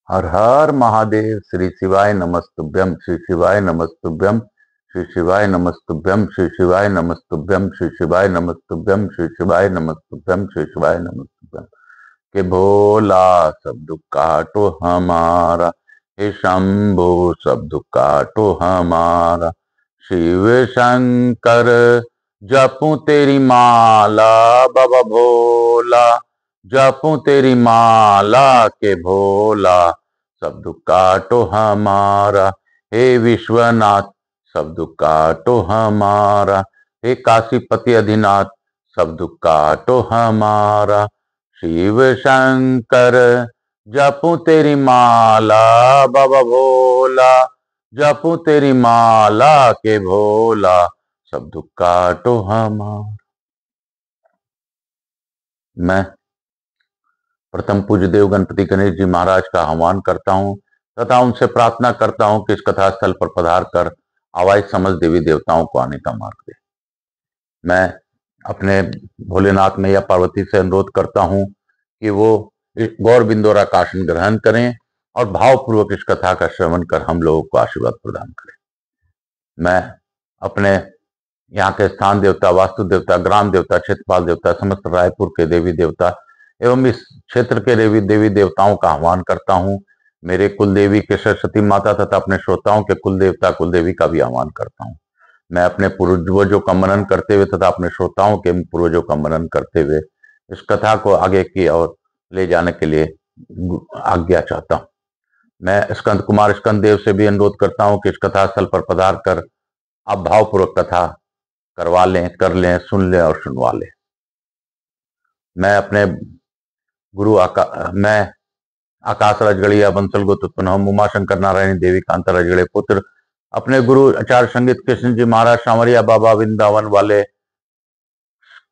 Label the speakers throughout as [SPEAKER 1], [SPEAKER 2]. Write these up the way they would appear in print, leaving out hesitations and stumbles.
[SPEAKER 1] हर हर महादेव। श्री शिवाय नमस्तुभ्यम, श्री शिवाय नमस्तुभ्यम, श्री शिवाय नमस्तुभ्यम, श्री शिवाय नमस्तुभ्यम, श्री शिवाय नमस्तुभ्यम, श्री शिवाय नमस्तुभ्यम, श्री शिवाय नमस्तुभ्यम। के भोला सब दुख काटो हमारा, हे शंभो सब दुख काटो हमारा। शिव शंकर जपूं तेरी माला, बाबा भोला जपूं तेरी माला के भोला सब दुख काटो हमारा। हे विश्वनाथ सब दुख काटो हमारा। हे काशीपति अधिनाथ सब दुख काटो हमारा। शिव शंकर जपूं तेरी माला, बाबा भोला जपूं तेरी माला के भोला सब दुख काटो हमारा। मैं प्रथम पूज्य देव गणपति गणेश जी महाराज का आह्वान करता हूं तथा उनसे प्रार्थना करता हूं कि इस कथा स्थल पर पधार कर आवाज समझ देवी देवताओं को आने का मार्ग दे। मैं अपने भोलेनाथ मैया पार्वती से अनुरोध करता हूं कि वो गौर बिंदोरा का आसन ग्रहण करें और भावपूर्वक इस कथा का श्रवण कर हम लोगों को आशीर्वाद प्रदान करें। मैं अपने यहाँ के स्थान देवता, वास्तु देवता, ग्राम देवता, क्षेत्रपाल देवता, समस्त रायपुर के देवी देवता एवं इस क्षेत्र के देवी देवताओं का आह्वान करता हूँ। मेरे कुल देवी के सरस्वती माता तथा अपने श्रोताओं के कुल देवता कुल देवी का भी आह्वान करता हूँ। मैं अपने पूर्वजों का मनन करते हुए तथा अपने श्रोताओं के पूर्वजों का मनन करते हुए इस कथा को आगे की ओर ले जाने के लिए आज्ञा चाहता हूँ। मैं स्कंद कुमार स्कंद देव से भी अनुरोध करता हूँ कि इस कथा स्थल पर पधार कर आप भावपूर्वक कथा करवा लें, कर लें, सुन लें और सुनवा लें। मैं अपने गुरु मैं आकाश राजगढ़िया बंसल गोत्रोत्पन्न हम उमा शंकर नारायणी देवी कांता राजगढ़े पुत्र अपने गुरु आचार्य संगीत कृष्ण जी महाराज सांवरिया बाबा वृंदावन वाले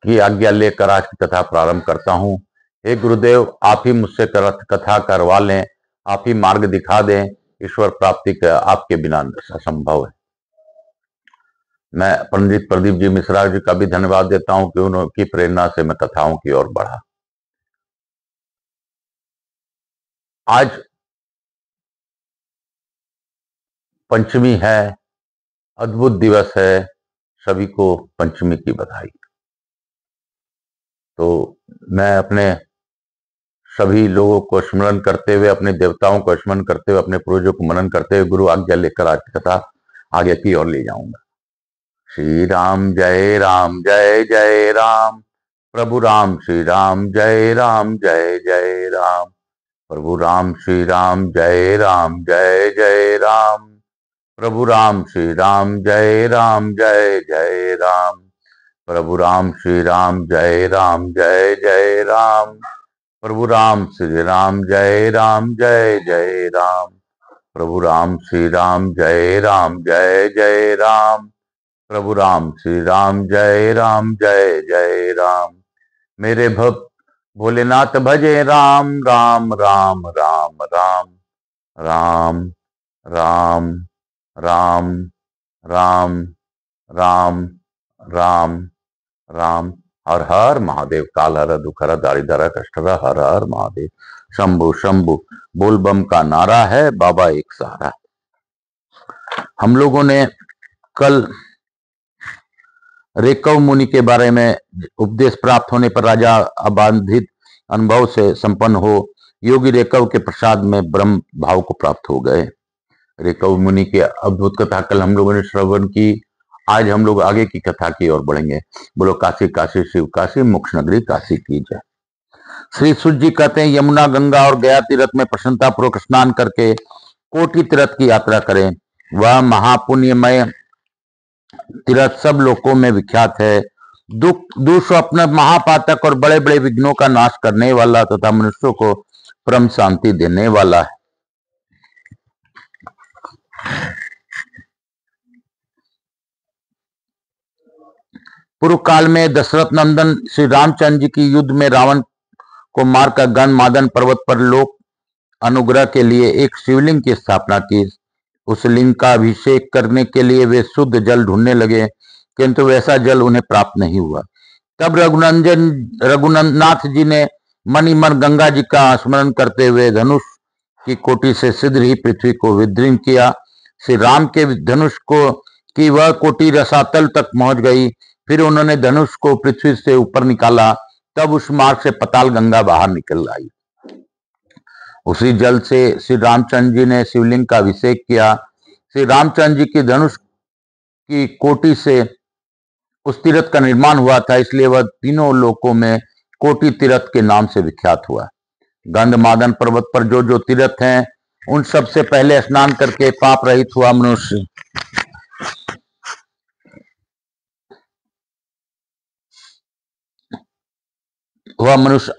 [SPEAKER 1] की आज्ञा लेकर आज की कथा प्रारंभ करता हूँ। हे गुरुदेव, आप ही मुझसे कथा करवा लें, आप ही मार्ग दिखा दें। ईश्वर प्राप्ति का आपके बिना असंभव है। मैं पंडित प्रदीप जी मिश्रा जी का भी धन्यवाद देता हूं कि उनकी प्रेरणा से मैं कथाओं की ओर बढ़ा। आज पंचमी है, अद्भुत दिवस है, सभी को पंचमी की बधाई। तो मैं अपने सभी लोगों को स्मरण करते हुए, अपने देवताओं को स्मरण करते हुए, अपने पूर्वजों को मनन करते हुए गुरु आज्ञा लेकर आज की कथा आगे की ओर ले जाऊंगा। श्री राम जय राम जय जय राम, प्रभु राम श्री राम जय राम जय जय राम, प्रभु राम श्री राम जय राम जय जय राम, प्रभु राम श्री राम जय राम जय जय राम, प्रभु राम श्री राम जय राम जय जय राम, प्रभु राम श्री राम जय राम जय जय राम, प्रभु राम श्री राम जय राम जय जय राम, प्रभु राम श्री राम जय जय राम। मेरे भक्त भोलेनाथ भजे राम राम राम राम राम राम राम राम राम राम राम राम। हर हर महादेव। काल हर दुख हर दारिद्र कष्ट हर हर महादेव। शंभु शंभु बोल बम का नारा है, बाबा एक सहारा। हम लोगों ने कल रेकव मुनि के बारे में उपदेश प्राप्त होने पर राजा अबाधित अनुभव से संपन्न हो योगी रेकव के प्रसाद में ब्रह्म भाव को प्राप्त हो गए। रेकव मुनि की अद्भुत कथा कल हम लोगों ने श्रवण की। आज हम लोग आगे की कथा की ओर बढ़ेंगे। बोलो काशी काशी शिव काशी, मोक्ष नगरी काशी की जय। श्री सूत जी कहते हैं, यमुना गंगा और गया तीर्थ में प्रसन्नता पूर्वक स्नान करके कोटि तीर्थ की यात्रा करें। वह महापुण्यमय तीर्थ सब लोकों में विख्यात है। दुष्स्वप्न महापातक और बड़े बड़े विघ्नों का नाश करने वाला तथा मनुष्यों को परम शांति देने वाला है। पूर्व काल में दशरथ नंदन श्री रामचंद्र जी की युद्ध में रावण को मारकर गंधमादन पर्वत पर लोक अनुग्रह के लिए एक शिवलिंग की स्थापना की। उस लिंग का अभिषेक करने के लिए वे शुद्ध जल ढूंढने लगे, किंतु वैसा जल उन्हें प्राप्त नहीं हुआ। तब रघुनाथ जी ने मन ही मन गंगा जी का स्मरण करते हुए धनुष की कोटि से शीघ्र ही पृथ्वी को विदीर्ण किया। श्री राम के धनुष को की वह कोटि रसातल तक पहुंच गई। फिर उन्होंने धनुष को पृथ्वी से ऊपर निकाला, तब उस मार्ग से पताल गंगा बाहर निकल आई। उसी जल से श्री रामचंद्र जी ने शिवलिंग का अभिषेक किया। श्री रामचंद्र जी की धनुष की कोटि से उस तीर्थ का निर्माण हुआ था, इसलिए वह तीनों लोकों में कोटि तीर्थ के नाम से विख्यात हुआ। गंधमादन पर्वत पर जो जो तीर्थ हैं, उन सब से पहले स्नान करके पाप रहित हुआ मनुष्य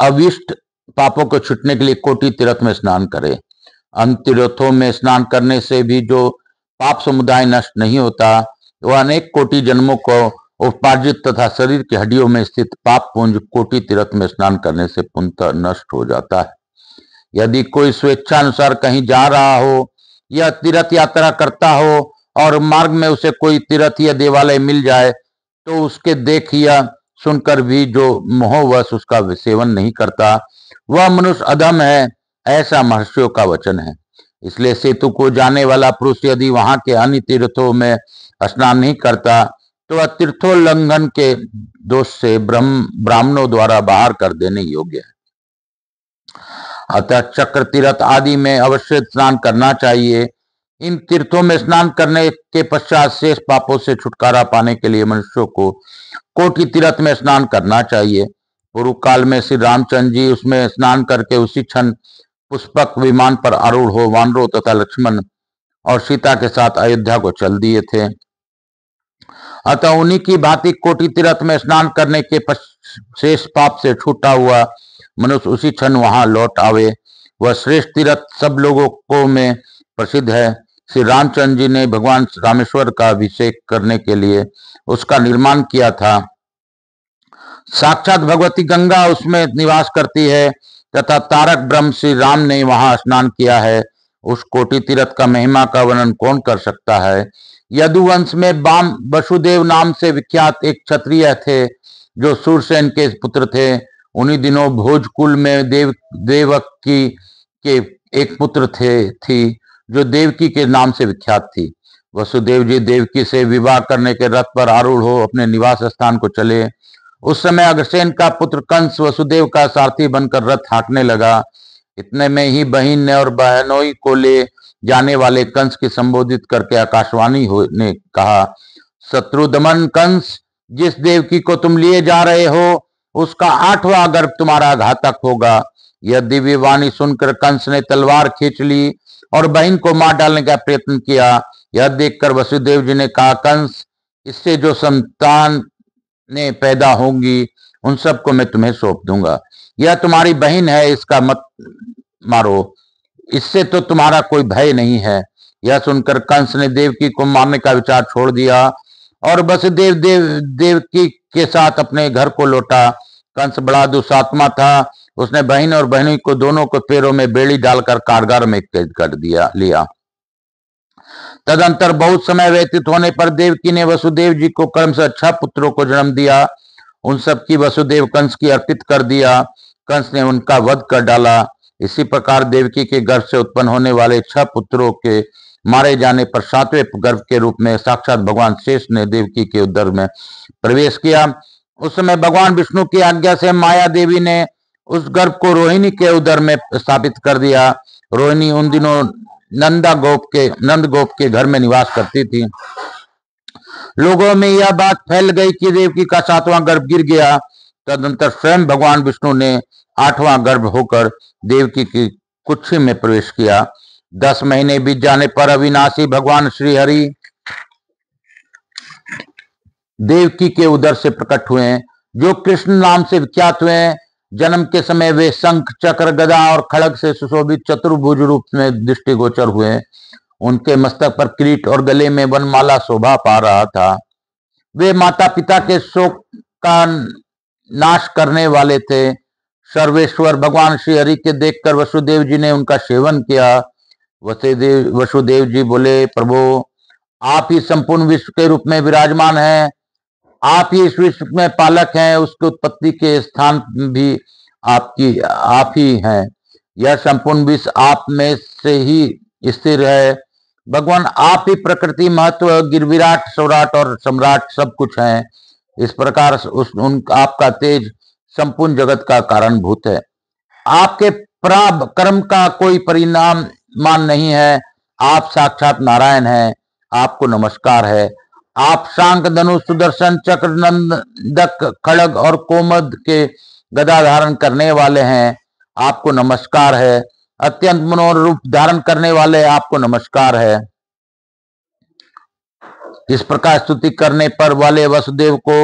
[SPEAKER 1] अविष्ट पापों को छूटने के लिए कोटि तीर्थ में स्नान करे। अन्य तीर्थों में स्नान करने से भी जो पाप समुदाय नष्ट नहीं होता, वह अनेक कोटि जन्मों को उपार्जित तथा शरीर की हड्डियों में स्थित पाप पुंज कोटि तीर्थ में स्नान करने से पुनः नष्ट हो जाता है। यदि कोई स्वेच्छानुसार कहीं जा रहा हो या तीर्थ यात्रा करता हो और मार्ग में उसे कोई तीर्थ या देवालय मिल जाए, तो उसके देख या सुनकर भी जो मोहवश उसका सेवन नहीं करता, वह मनुष्य अधम है, ऐसा महर्षियों का वचन है। इसलिए सेतु को जाने वाला पुरुष यदि वहां के अन्य तीर्थों में स्नान नहीं करता, तो वह तीर्थोल्लंघन के दोष से ब्राह्मणों द्वारा बाहर कर देने योग्य है। अतः चक्र तीर्थ आदि में अवश्य स्नान करना चाहिए। इन तीर्थों में स्नान करने के पश्चात शेष पापों से छुटकारा पाने के लिए मनुष्यों को कोटि तीर्थ में स्नान करना चाहिए। पूर्व काल में श्री रामचंद्र जी उसमें स्नान करके उसी क्षण पुष्पक विमान पर आरूढ़ हो वानरों तथा लक्ष्मण और सीता के साथ अयोध्या को चल दिए थे। अतः उन्हीं की भांति कोटि तीर्थ में स्नान करने के शेष पाप से छूटा हुआ मनुष्य उसी क्षण वहां लौट आवे। वह श्रेष्ठ तीर्थ सब लोगों को में प्रसिद्ध है। श्री रामचंद्र जी ने भगवान रामेश्वर का अभिषेक करने के लिए उसका निर्माण किया था। साक्षात भगवती गंगा उसमें निवास करती है तथा तारक ब्रह्म श्री राम ने वहां स्नान किया है। उस कोटि तीर्थ का महिमा का वर्णन कौन कर सकता है। यदुवंश में बाम वसुदेव नाम से विख्यात एक क्षत्रिय थे, जो सूरसेन के पुत्र थे। उन्हीं दिनों भोजकुल में देवकी के एक पुत्र थी, जो देवकी के नाम से विख्यात थी। वसुदेव जी देवकी से विवाह करने के रथ पर आरूढ़ हो अपने निवास स्थान को चले। उस समय अग्रसेन का पुत्र कंस वसुदेव का सारथी बनकर रथ हाँकने लगा। इतने में ही बहिन ने और बहनोई को ले जाने वाले कंस की संबोधित करके आकाशवाणी ने कहा, शत्रुदमन कंस, जिस देवकी को तुम लिए जा रहे हो, उसका 8वां गर्भ तुम्हारा घातक होगा। यह दिव्य वाणी सुनकर कंस ने तलवार खींच ली और बहन को मार डालने का प्रयत्न किया। यह देखकर वसुदेव जी ने कहा, कंस, इससे जो संतान ने पैदा होंगी उन सबको मैं तुम्हें सौंप दूंगा। यह तुम्हारी बहन है, इसका मत मारो, इससे तो तुम्हारा कोई भय नहीं है। यह सुनकर कंस ने देवकी को मारने का विचार छोड़ दिया और वसुदेव देवकी के साथ अपने घर को लौटा। कंस बड़ा दुष्टात्मा था। उसने बहन और बहनी को दोनों को पैरों में बेड़ी डालकर कारागार में कैद कर लिया। तदंतर बहुत समय व्यतीत होने पर देवकी ने वसुदेव जी को क्रमशः 6 पुत्रों को जन्म दिया। उन सब की वसुदेव कंस की अर्पित कर दिया। कंस ने उनका वध कर डाला। इसी प्रकार देवकी के गर्भ से उत्पन्न होने वाले 6 पुत्रों के मारे जाने पर 7वें गर्भ के रूप में साक्षात भगवान शेष ने देवकी के उदर में प्रवेश किया। उस समय भगवान विष्णु की आज्ञा से माया देवी ने उस गर्भ को रोहिणी के उदर में स्थापित कर दिया। रोहिणी उन दिनों नंद गोप के घर में निवास करती थी। लोगों में यह बात फैल गई कि देवकी का 7वां गर्भ गिर गया। तदंतर स्वयं भगवान विष्णु ने 8वां गर्भ होकर देवकी की कुक्षी में प्रवेश किया। 10 महीने बीत जाने पर अविनाशी भगवान श्री हरि देवकी के उदर से प्रकट हुए, जो कृष्ण नाम से विख्यात हुए। जन्म के समय वे शंख, चक्र, गदा और खड़ग से सुशोभित चतुर्भुज रूप में दृष्टिगोचर हुए। उनके मस्तक पर किरीट और गले में वनमाला शोभा पा रहा था। वे माता पिता के शोक का नाश करने वाले थे। सर्वेश्वर भगवान श्री हरि के देखकर वसुदेव जी ने उनका सेवन किया। वसुदेव जी बोले, प्रभु, आप ही संपूर्ण विश्व के रूप में विराजमान हैं। आप ही इस विश्व में पालक हैं। उसकी उत्पत्ति के स्थान भी आप ही हैं। यह संपूर्ण विश्व आप में से ही स्थिर है। भगवान आप ही प्रकृति, महत्व, गिरविराट, सौराट और सम्राट सब कुछ हैं। इस प्रकार आपका तेज संपूर्ण जगत का कारणभूत है। आपके प्रारब्ध कर्म का कोई परिणाम मान नहीं है। आप साक्षात नारायण हैं। आपको नमस्कार है। आप शांक, धनुष, सुदर्शन चक्र, नंदक, खड़ग और कोमद के गदा धारण करने वाले हैं। आपको नमस्कार है। अत्यंत मनोहर रूप धारण करने वाले आपको नमस्कार है। इस प्रकार स्तुति करने पर वाले वसुदेव को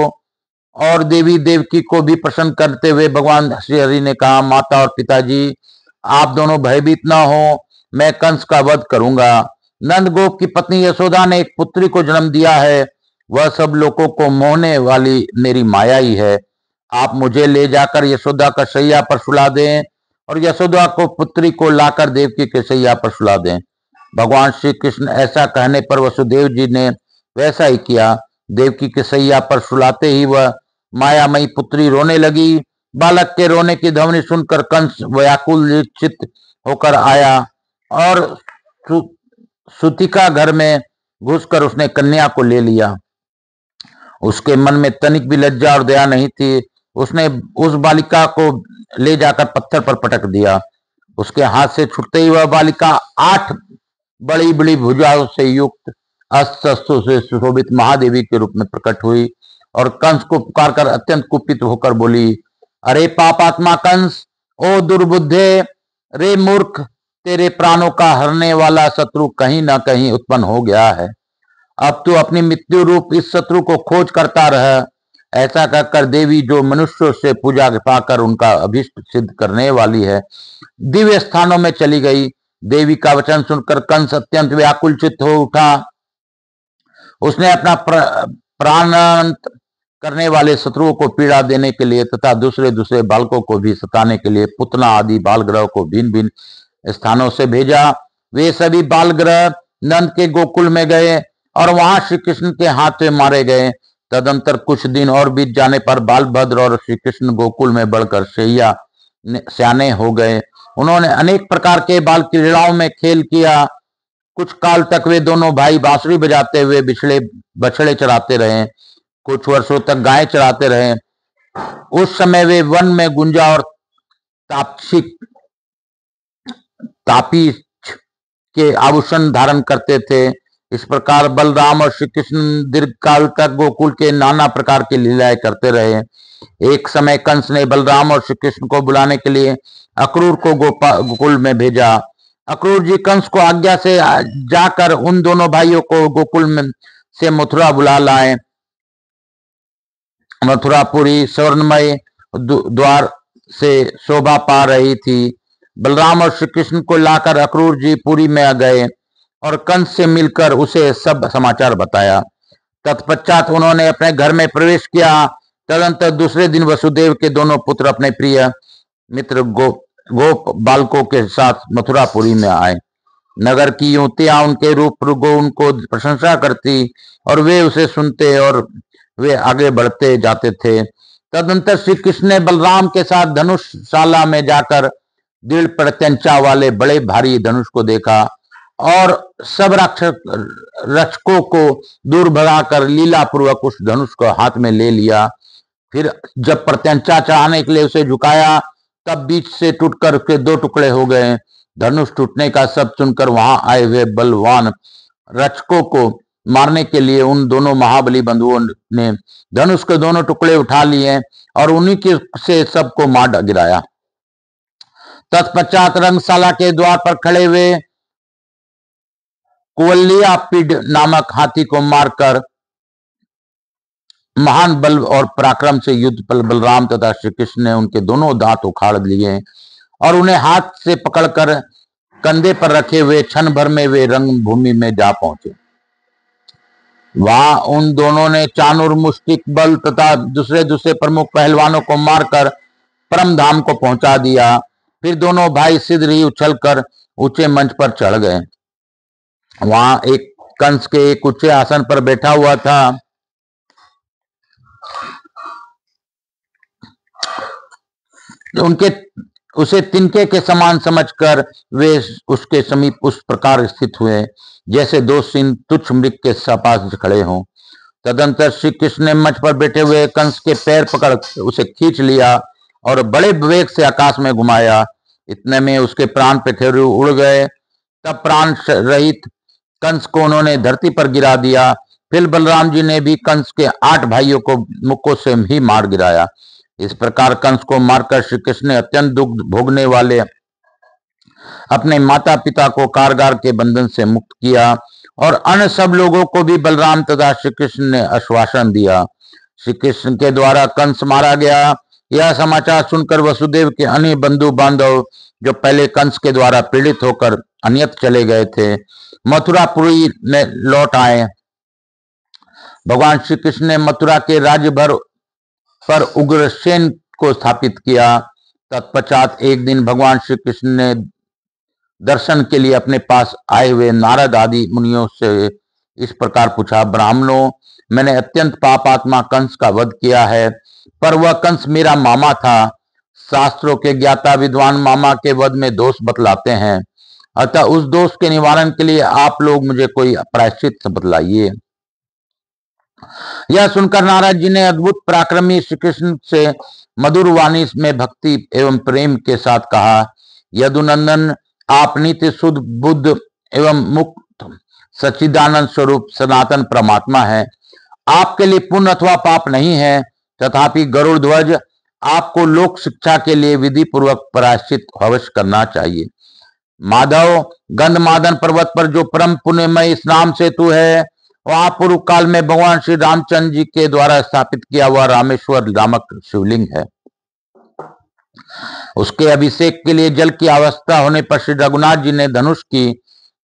[SPEAKER 1] और देवी देवकी को भी प्रसन्न करते हुए भगवान श्री हरि ने कहा, माता और पिताजी, आप दोनों भयभीत न हो, मैं कंस का वध करूंगा। नंद गोप की पत्नी यशोदा ने एक पुत्री को जन्म दिया है। वह सब लोगों को मोहने वाली मेरी माया ही है। आप मुझे ले जाकर यशोदा का शैया पर सुला दें और यशोदा को पुत्री को लाकर देवकी के शैया पर सुला दें। भगवान श्री कृष्ण ऐसा कहने पर वसुदेव जी ने वैसा ही किया। देवकी के शैया पर सुलाते ही वह मायामयी पुत्री रोने लगी। बालक के रोने की ध्वनि सुनकर कंस व्याकुल चित्त होकर आया और सुतिका घर में घुसकर उसने कन्या को ले लिया। उसके मन में तनिक भी लज्जा और दया नहीं थी। उसने उस बालिका को ले जाकर पत्थर पर पटक दिया। उसके हाथ से छूटते ही वह बालिका 8 बड़ी बड़ी भुजाओं से युक्त अस्त्र से सुशोभित महादेवी के रूप में प्रकट हुई और कंस को पुकारकर अत्यंत कुपित होकर बोली, अरे पापात्मा कंस, ओ दुर्बुद्धे, रे मूर्ख, तेरे प्राणों का हरने वाला शत्रु कहीं ना कहीं उत्पन्न हो गया है। अब तू अपनी मृत्यु रूप इस शत्रु को खोज करता रह। ऐसा कहकर देवी, जो मनुष्यों से पूजा पाकर उनका अभिष्ट सिद्ध करने वाली है, दिव्य स्थानों में चली गई। देवी का वचन सुनकर कंस अत्यंत व्याकुल चित्त हो उठा। उसने अपना प्राणांत करने वाले शत्रुओं को पीड़ा देने के लिए तथा दूसरे दूसरे बालकों को भी सताने के लिए पुतना आदि बाल ग्रह को भिन्न भिन्न स्थानों से भेजा। वे सभी बाल ग्रह नंद के गोकुल में गए और वहां श्री कृष्ण के हाथ में मारे गए। तदंतर कुछ दिन और बीत जाने पर बालभद्र और श्री कृष्ण गोकुल में बढ़कर शैया सियाने हो गए। उन्होंने अनेक प्रकार के बाल क्रीड़ाओं में खेल किया। कुछ काल तक वे दोनों भाई बांसुरी बजाते हुए बछड़े चराते रहे। कुछ वर्षों तक गाय चराते रहे। उस समय वे वन में गुंजा और तापी के आभूषण धारण करते थे। इस प्रकार बलराम और श्री कृष्ण दीर्घ काल तक गोकुल के नाना प्रकार की लीलाएं करते रहे। एक समय कंस ने बलराम और श्री कृष्ण को बुलाने के लिए अक्रूर को गोकुल में भेजा। अक्रूर जी कंस को आज्ञा से जाकर उन दोनों भाइयों को गोकुल में से मथुरा बुला लाए। मथुरापुरी स्वर्णमय द्वार से शोभा पा रही थी। बलराम और श्री कृष्ण को लाकर अक्रूर जी पुरी में आ गए और कंस से मिलकर उसे सब समाचार बताया। तत्पश्चात उन्होंने अपने घर में प्रवेश किया। तदंतर दूसरे दिन वसुदेव के दोनों पुत्र अपने प्रिय मित्र गोप बालकों के साथ मथुरापुरी में आए। नगर की युवतियां उनके रूप गुण को प्रशंसा करती और वे उसे सुनते और वे आगे बढ़ते जाते थे। तदंतर श्री कृष्ण ने बलराम के साथ धनुषशाला में जाकर दृढ़ प्रत्यंचा वाले बड़े भारी धनुष को देखा और सब रक्षकों को दूर भगाकर लीला पूर्वक उस धनुष को हाथ में ले लिया। फिर जब प्रत्यंचा चढ़ाने के लिए उसे झुकाया, तब बीच से टूटकर उसके 2 टुकड़े हो गए। धनुष टूटने का सब सुनकर वहां आए हुए बलवान रक्षकों को मारने के लिए उन दोनों महाबली बंधुओं ने धनुष के दोनों टुकड़े उठा लिए और उन्हीं के से सबको मार गिराया। तत्पश्चात रंगशाला के द्वार पर खड़े हुए कुवलियापीड नामक हाथी को मारकर महान बल और पराक्रम से युद्ध पर बलराम तथा श्री कृष्ण ने उनके दोनों दांत उखाड़ लिए और उन्हें हाथ से पकड़कर कंधे पर रखे हुए क्षण भर में वे रंग भूमि में जा पहुंचे। वहां उन दोनों ने चाणूर, मुष्टिक बल तथा दूसरे दूसरे प्रमुख पहलवानों को मारकर परम धाम को पहुंचा दिया। फिर दोनों भाई शीघ्र ही उछलकर ऊंचे मंच पर चढ़ गए। वहां एक कंस के एक ऊंचे आसन पर बैठा हुआ था। उनके उसे तिनके के समान समझकर वे उसके समीप उस प्रकार स्थित हुए जैसे दो सिंह तुच्छ मृग के पास खड़े हों। तदंतर श्री कृष्ण ने मंच पर बैठे हुए कंस के पैर पकड़ उसे खींच लिया और बड़े विवेक से आकाश में घुमाया। इतने में उसके प्राण पेखेरु उड़ गए। तब प्राण रहित कंस को उन्होंने धरती पर गिरा दिया। फिर बलराम जी ने भी कंस के 8 भाइयों को मुक्कों से ही मार गिराया। इस प्रकार कंस को मारकर श्री कृष्ण ने अत्यंत दुख भोगने वाले अपने माता पिता को कारागार के बंधन से मुक्त किया और अन्य सब लोगों को भी बलराम तथा श्री कृष्ण ने आश्वासन दिया। श्री कृष्ण के द्वारा कंस मारा गया, यह समाचार सुनकर वसुदेव के अन्य बंधु बांधव जो पहले कंस के द्वारा पीड़ित होकर अन्यत्र चले गए थे, मथुरापुरी में लौट आए। भगवान श्री कृष्ण ने मथुरा के राज्य भर पर उग्रसेन को स्थापित किया। तत्पश्चात एक दिन भगवान श्री कृष्ण ने दर्शन के लिए अपने पास आए हुए नारद आदि मुनियों से इस प्रकार पूछा, ब्राह्मणों, मैंने अत्यंत पापात्मा कंस का वध किया है, पर वह कंस मेरा मामा था। शास्त्रों के ज्ञाता विद्वान मामा के वध में दोष बतलाते हैं, अतः उस दोष के निवारण के लिए आप लोग मुझे कोई प्रायश्चित बतलाइए। यह सुनकर नारद जी ने अद्भुत पराक्रमी श्री कृष्ण से मधुर वाणी में भक्ति एवं प्रेम के साथ कहा, यदुनंदन, आप नित्य शुद्ध बुद्ध एवं मुक्त सच्चिदानंद स्वरूप सनातन परमात्मा है। आपके लिए पुण्य अथवा पाप नहीं है, तथापि गरुड़ ध्वज, आपको लोक शिक्षा के लिए विधि पूर्वक प्रायश्चित अवश्य करना चाहिए। माधव, गंधमादन पर्वत पर जो परम पुण्यमय स्नान सेतु है, वहां पूर्व काल में भगवान श्री रामचंद्र जी के द्वारा स्थापित किया हुआ रामेश्वर नामक शिवलिंग है। उसके अभिषेक के लिए जल की आवश्यकता होने पर श्री रघुनाथ जी ने धनुष की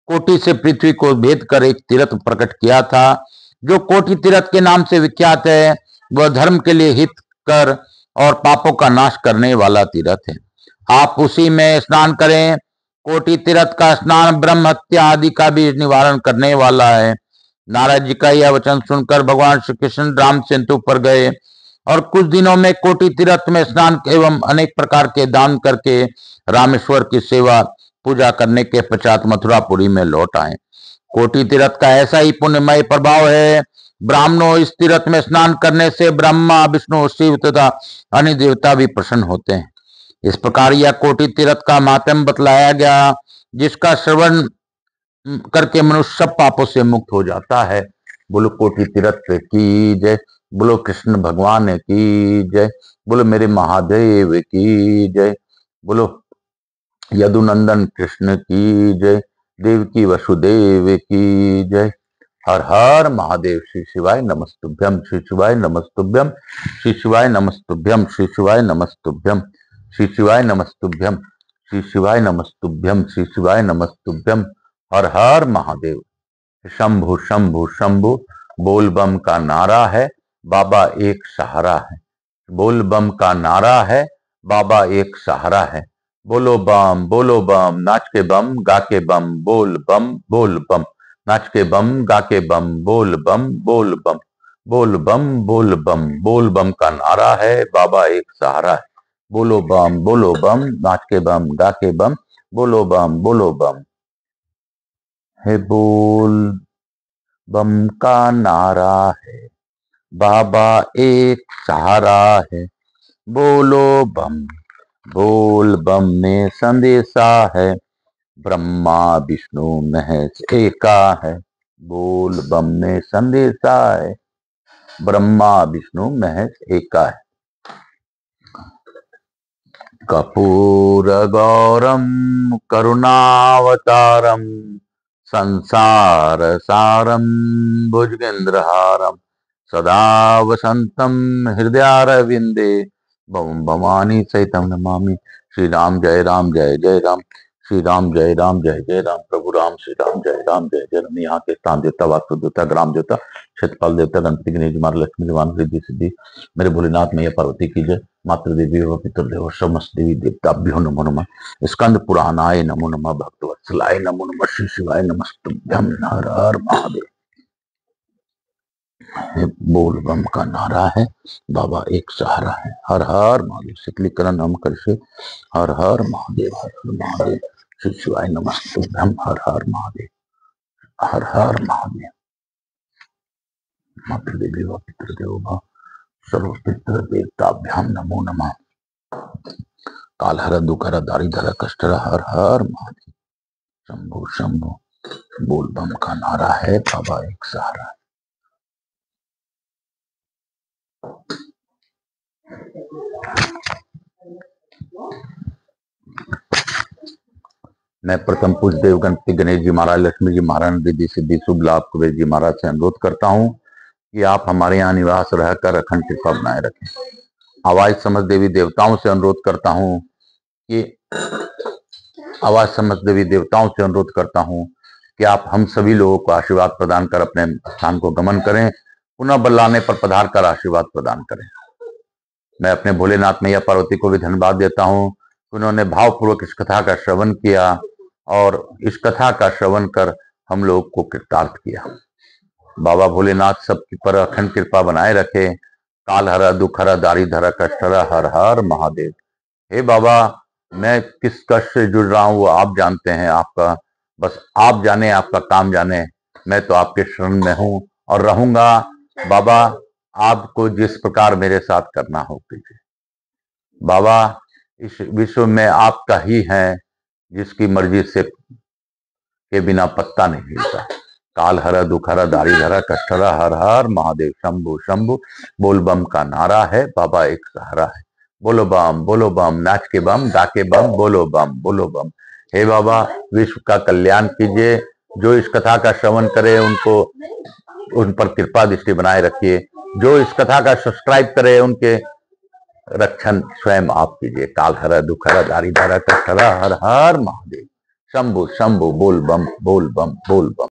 [SPEAKER 1] कोटि से पृथ्वी को भेद कर एक तीर्थ प्रकट किया था, जो कोटि तीर्थ के नाम से विख्यात है। वह धर्म के लिए हित कर और पापों का नाश करने वाला तीर्थ है। आप उसी में स्नान करें। कोटि तीर्थ का स्नान ब्रह्म हत्या आदि का भी निवारण करने वाला है। नारद जी का यह वचन सुनकर भगवान श्री कृष्ण राम सेतु पर गए और कुछ दिनों में कोटि तीर्थ में स्नान एवं अनेक प्रकार के दान करके रामेश्वर की सेवा पूजा करने के पश्चात मथुरापुरी में लौट आए। कोटि तीर्थ का ऐसा ही पुण्यमय प्रभाव है। ब्राह्मणों, इस तीर्थ में स्नान करने से ब्रह्मा, विष्णु, शिव तथा अन्य देवता भी प्रसन्न होते हैं। इस प्रकार यह कोटि तीर्थ का मातम बतलाया गया, जिसका श्रवण करके मनुष्य सब पापों से मुक्त हो जाता है। बोलो कोटि तीर्थ की जय, बोलो कृष्ण भगवान की जय, बोलो मेरे महादेव की जय, बोलो यदुनंदन कृष्ण की जय, देवकी वसुदेव की जय। हर हर महादेव। श्री शिवाय नमस्तुभ्यम, श्री शिवाय नमस्तुभ्यम, श्री शिवाय नमस्तुभ्यम, श्री शिवाय नमस्तुभ्यम, श्री शिवाय नमस्तुभ्यम, श्री शिवाय नमस्तुभ्यम, श्री शिवाय नमस्तुभ्यम। हर हर महादेव। शंभु शंभु शंभु बोल बम का नारा है, बाबा एक सहारा है। बोल बम का नारा है, बाबा एक सहारा है। बोलो बम, नाच के बम, गा के बम, बोल बम, नाच के बम, गा के बम, बोल बम, बोल बम, बोल बम, बोल बम। बोल बम का नारा है, बाबा एक सहारा है। बोलो बम, नाच के बम, गा के बम, बोलो बम। है बोल बम का नारा है, बाबा एक सहारा है। बोलो बम, बोल बम में संदेशा है, ब्रह्मा विष्णु महेश एका है। बोल बम में संदेशा है, ब्रह्मा विष्णु महेश एका है। कर्पूर गौरम करुणावतारम संसार सारम भुजगेंद्रहारम सदा वसंतम हृदयारविंदे भवम भवानी सहितम नमामि। श्री राम जय राम, जय जय राम। श्री राम जय राम, जय जय राम। प्रभु राम, श्री राम जय राम, जय जय राम। यहाँ के स्थान देवता, वास्तु देवता, ग्राम देवता, क्षेत्रपाल देवता, गणपति गणेश कुमार, लक्ष्मी जवान, रिद्धि सिद्धि, मेरे भोलेनाथ मैया पार्वती की जय। मातृ देवी व पितृदेव समस्त देवी देवताभ्यो नमो नमः। स्कंद पुराणाय नमो नमः। भक्तवत्सलाय नमो नमः। श्री शिवाय नमस्तुभ्यम। हर हर महादेव। बोल बम का नारा है, बाबा एक सहारा है। हर हर महादेव। शीतलीकरण हम कर से हर हर महादेव, हर हर महादेव। श्री शिवाय नमस्तुभ्यम। हर हर महादेव, हर हर महादेव। मातृदेवी व पितृदेवो भव, सर्वपितृ देवताभ्याम नमो नमः। कालहर दुखहर दारिद्र कष्टहर, हर हर महादेव। शंभु शंभु। बोल बम का नारा है, बाबा एक सहारा है। मैं प्रथम पूज्य देव गणपति गणेश जी महाराज, लक्ष्मी जी महाराज, रिद्धि सिद्धि शुभ लाभ कुबेर जी महाराज से अनुरोध करता हूं कि आप हमारे यहाँ निवास रहकर अखंड कृपा बनाए रखें। आवाज समझ देवी देवताओं से अनुरोध करता हूं कि आप हम सभी लोगों को आशीर्वाद प्रदान कर अपने स्थान को गमन करें, पुनः बल्लाने पर पधार कर आशीर्वाद प्रदान करें। मैं अपने भोलेनाथ मैया पार्वती को भी धन्यवाद देता हूं, उन्होंने भावपूर्वक इस कथा का श्रवण किया और इस कथा का श्रवण कर हम लोग को कृतार्थ किया। बाबा भोलेनाथ सबकी पर अखंड कृपा बनाए रखे। काल हरा दुख हरा दारिद्र कष्ट हरा, हर हर महादेव। हे बाबा, मैं किस कष्ट से जुड़ रहा हूं वो आप जानते हैं, आपका बस आप जाने, आपका काम जाने। मैं तो आपके शरण में हूं और रहूंगा। बाबा, आपको जिस प्रकार मेरे साथ करना हो कीजिए। बाबा, इस विश्व में आपका ही है, जिसकी मर्जी से के बिना पत्ता नहीं हिलता। काल हरा दुख हरा दारिद्र कष्ट हरा, हर हर महादेव। शंभु शंभु। बोल बम का नारा है, बाबा एक सहारा है। बोलो बम, नाच के बम, गा के बम, बोलो बम, बोलो बम। हे बाबा, विश्व का कल्याण कीजिए। जो इस कथा का श्रवण करे उनको उन पर कृपा दृष्टि बनाए रखिए। जो इस कथा का सब्सक्राइब करे उनके रक्षण स्वयं आप कीजिए। काल हरा दुख हरा दारिद्र कष्ट हरा, हर हर महादेव। शंभु शंभु। बोल बम, बोल बम, बोल बम।